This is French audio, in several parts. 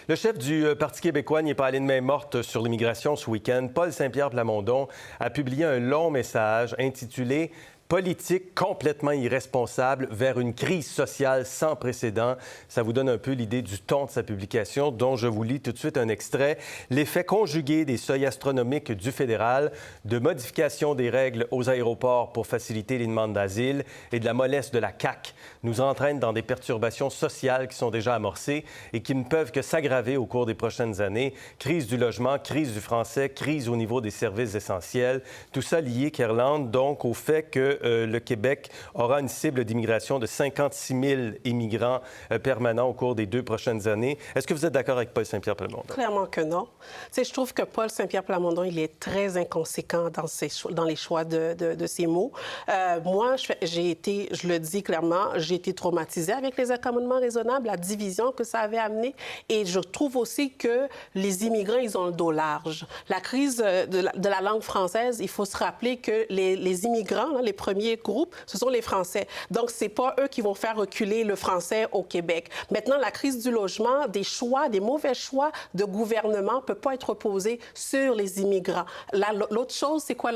Le chef du Parti québécois n'est pas allé de main morte sur l'immigration ce week-end. Paul Saint-Pierre Plamondon a publié un long message intitulé Politique complètement irresponsable vers une crise sociale sans précédent. Ça vous donne un peu l'idée du ton de sa publication, dont je vous lis tout de suite un extrait. L'effet conjugué des seuils astronomiques du fédéral, de modification des règles aux aéroports pour faciliter les demandes d'asile et de la mollesse de la CAQ nous entraîne dans des perturbations sociales qui sont déjà amorcées et qui ne peuvent que s'aggraver au cours des prochaines années. Crise du logement, crise du français, crise au niveau des services essentiels. Tout ça lié, Kerland, donc au fait que le Québec aura une cible d'immigration de 56 000 immigrants permanents au cours des 2 prochaines années. Est-ce que vous êtes d'accord avec Paul Saint-Pierre Plamondon? Clairement que non. Tu sais, je trouve que Paul Saint-Pierre Plamondon, il est très inconséquent dans les choix de ses mots. Moi, j'ai été, je le dis clairement, j'ai été traumatisée avec les accommodements raisonnables, la division que ça avait amené. Et je trouve aussi que les immigrants, ils ont le dos large. La crise de la langue française, il faut se rappeler que les immigrants, là, les premiers groupes, ce sont les Français. Donc, c'est pas eux qui vont faire reculer le français au Québec. Maintenant, la crise du logement, des choix, des mauvais choix de gouvernement ne peut pas être posé sur les immigrants. L'autre chose, c'est quoi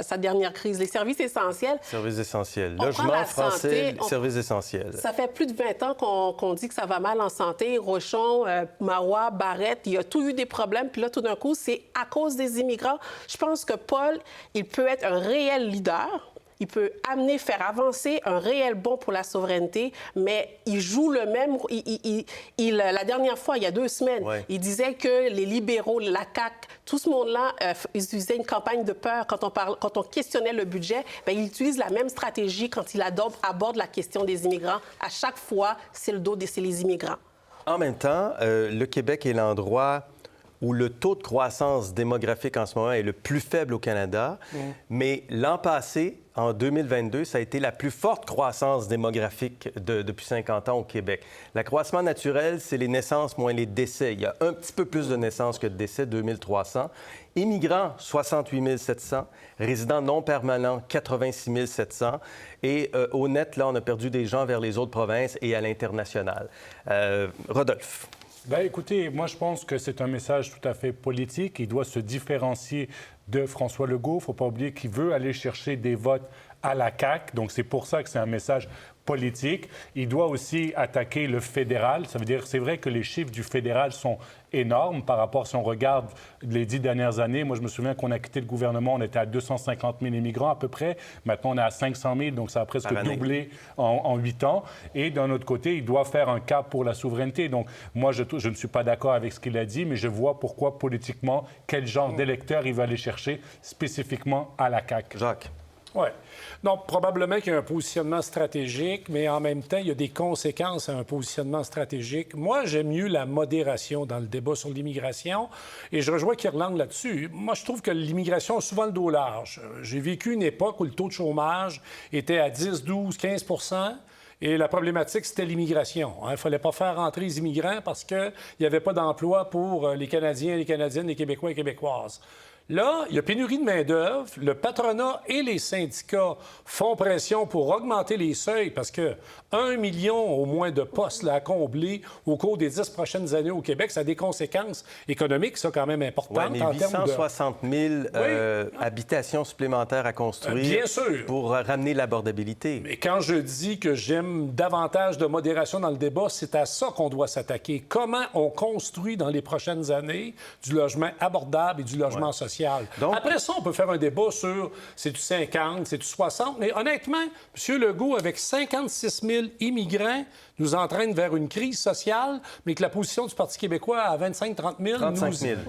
sa dernière crise? Les services essentiels. Services essentiels. Logement, français, services essentiels. Ça fait plus de 20 ans qu'on dit que ça va mal en santé. Rochon, Marois, Barrette, il y a tout eu des problèmes. Puis là, tout d'un coup, c'est à cause des immigrants. Je pense que Paul, il peut être un réel leader. Il peut faire avancer un réel bond pour la souveraineté, mais il joue le même... la dernière fois, il y a 2 semaines, il disait que les libéraux, la CAQ, tout ce monde-là, ils utilisaient une campagne de peur. Quand on questionnait le budget, bien, il utilise la même stratégie quand il aborde la question des immigrants. À chaque fois, c'est le dos c'est les immigrants. En même temps, le Québec est l'endroit où le taux de croissance démographique en ce moment est le plus faible au Canada. Mais l'an passé, en 2022, ça a été la plus forte croissance démographique depuis 50 ans au Québec. L'accroissement naturel, c'est les naissances moins les décès. Il y a un petit peu plus de naissances que de décès, 2300. Immigrants, 68 700. Résidents non permanents, 86 700. Et au net, là, on a perdu des gens vers les autres provinces et à l'international. Rodolphe. Bien, écoutez, moi, je pense que c'est un message tout à fait politique. Il doit se différencier de François Legault. Il ne faut pas oublier qu'il veut aller chercher des votes à la CAQ. Donc, c'est pour ça que c'est un message politique. Il doit aussi attaquer le fédéral. Ça veut dire, c'est vrai que les chiffres du fédéral sont énormes par rapport, si on regarde les 10 dernières années. Moi, je me souviens qu'on a quitté le gouvernement, on était à 250 000 immigrants à peu près. Maintenant, on est à 500 000, donc ça a presque doublé en 8 ans. Et d'un autre côté, il doit faire un cap pour la souveraineté. Donc, moi, je ne suis pas d'accord avec ce qu'il a dit, mais je vois pourquoi, politiquement, quel genre d'électeurs il va aller chercher spécifiquement à la CAQ. Jacques. Oui. Non, probablement qu'il y a un positionnement stratégique, mais en même temps, il y a des conséquences à un positionnement stratégique. Moi, j'aime mieux la modération dans le débat sur l'immigration, et je rejoins Kirland là-dessus. Moi, je trouve que l'immigration a souvent le dos large. J'ai vécu une époque où le taux de chômage était à 10, 12, 15 % et la problématique, c'était l'immigration. Il ne fallait pas faire rentrer les immigrants parce qu'il n'y avait pas d'emploi pour les Canadiens, les Canadiennes, les Québécois et Québécoises. Là, il y a pénurie de main-d'œuvre. Le patronat et les syndicats font pression pour augmenter les seuils parce que 1 million au moins de postes là, à combler au cours des 10 prochaines années au Québec, ça a des conséquences économiques, ça, quand même importantes. Oui, mais 860 000 habitations supplémentaires à construire bien sûr. Pour ramener l'abordabilité. Mais quand je dis que j'aime davantage de modération dans le débat, c'est à ça qu'on doit s'attaquer. Comment on construit dans les prochaines années du logement abordable et du logement social? Donc, après ça, on peut faire un débat sur c'est du 50, c'est du 60, mais honnêtement, M. Legault, avec 56 000 immigrants, nous entraîne vers une crise sociale, mais que la position du Parti québécois à 25-30 000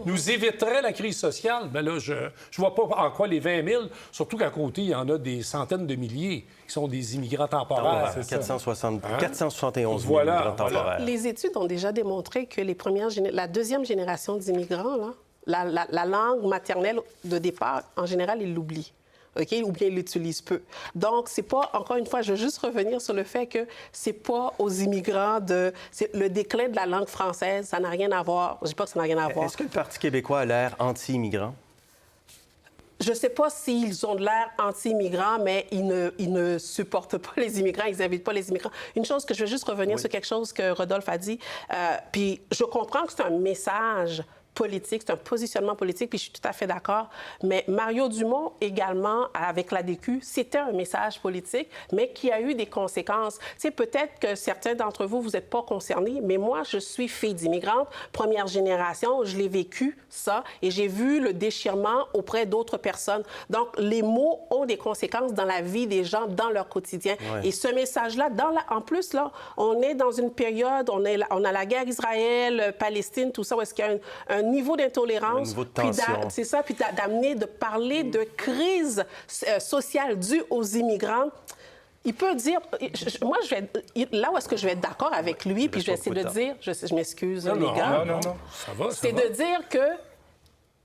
nous éviterait la crise sociale. Bien là, je ne vois pas en quoi les 20 000, surtout qu'à côté, il y en a des centaines de milliers qui sont des immigrants temporaires. 471 000 immigrants temporaires. Les études ont déjà démontré que la deuxième génération d'immigrants, là, la langue maternelle de départ, en général, ils l'oublient. OK? Ou bien ils l'utilisent peu. Donc, c'est pas, encore une fois, je veux juste revenir sur le fait que c'est pas aux immigrants le déclin de la langue française, ça n'a rien à voir. Je dis pas que ça n'a rien à voir. Est-ce que le Parti québécois a l'air anti-immigrant? je ne sais pas s'ils ont de l'air anti-immigrants, mais ils ne supportent pas les immigrants, ils n'invitent pas les immigrants. Une chose que je veux juste revenir sur quelque chose que Rodolphe a dit, puis je comprends que c'est un message politique, c'est un positionnement politique, puis je suis tout à fait d'accord. Mais Mario Dumont, également, avec l'ADQ, c'était un message politique, mais qui a eu des conséquences. Tu sais, peut-être que certains d'entre vous, vous n'êtes pas concernés, mais moi, je suis fille d'immigrante, première génération, je l'ai vécu, ça, et j'ai vu le déchirement auprès d'autres personnes. Donc, les mots ont des conséquences dans la vie des gens, dans leur quotidien. Ouais. Et ce message-là, en plus, là, on est dans une période, on a la guerre Israël, Palestine, tout ça, où est-ce qu'il y a un niveau d'intolérance, un niveau de tension. c'est ça, puis de parler de crise sociale due aux immigrants. Il peut dire, moi, là où est-ce que je vais être d'accord avec lui, puis je vais essayer de dire, je m'excuse, les gars. Non, ça va. C'est de dire que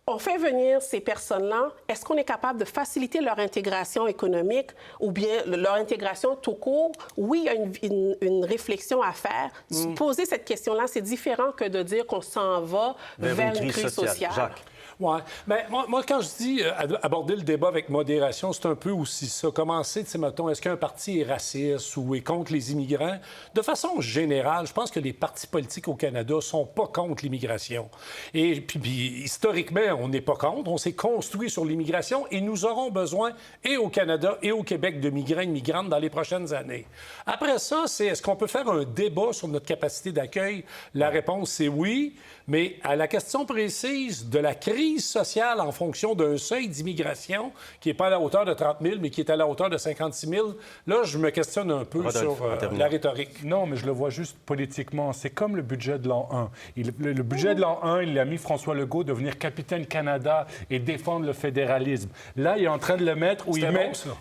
on fait venir ces personnes-là, est-ce qu'on est capable de faciliter leur intégration économique ou bien leur intégration tout court? Oui, il y a une réflexion à faire. Poser cette question-là, c'est différent que de dire qu'on s'en va vers une crise sociale. Jacques. Oui. Mais moi, quand je dis aborder le débat avec modération, c'est un peu aussi ça. Commencer, tu sais, mettons, est-ce qu'un parti est raciste ou est contre les immigrants? De façon générale, je pense que les partis politiques au Canada ne sont pas contre l'immigration. Et puis, historiquement, on n'est pas contre. On s'est construit sur l'immigration et nous aurons besoin, et au Canada et au Québec, de migrants et de migrantes dans les prochaines années. Après ça, c'est est-ce qu'on peut faire un débat sur notre capacité d'accueil? La réponse, c'est oui. Mais à la question précise de la crise sociale en fonction d'un seuil d'immigration qui n'est pas à la hauteur de 30 000, mais qui est à la hauteur de 56 000, là, je me questionne un peu sur la rhétorique. Non, mais je le vois juste politiquement. C'est comme le budget de l'an 1. Le budget de l'an 1, il a mis François Legault devenir capitaine Canada et défendre le fédéralisme. Là, il est en train de le mettre où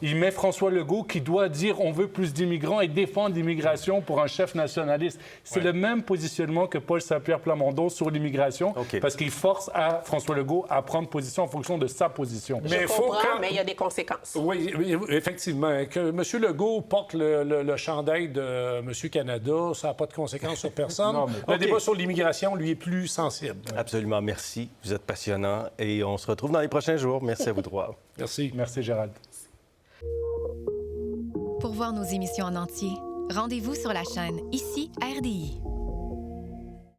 il met François Legault qui doit dire on veut plus d'immigrants et défendre l'immigration pour un chef nationaliste. C'est le même positionnement que Paul Saint-Pierre Plamondon sur l'immigration, parce qu'il force à François Legault à prendre position en fonction de sa position. Je comprends, mais il y a des conséquences. Oui, effectivement. Que M. Legault porte le chandail de M. Canada, ça n'a pas de conséquences sur personne. Non, mais... Le débat sur l'immigration, lui, est plus sensible. Absolument, merci. Vous êtes passionnant et on se retrouve dans les prochains jours. Merci à vous trois. Merci. Merci, Gérald. Pour voir nos émissions en entier, rendez-vous sur la chaîne Ici RDI.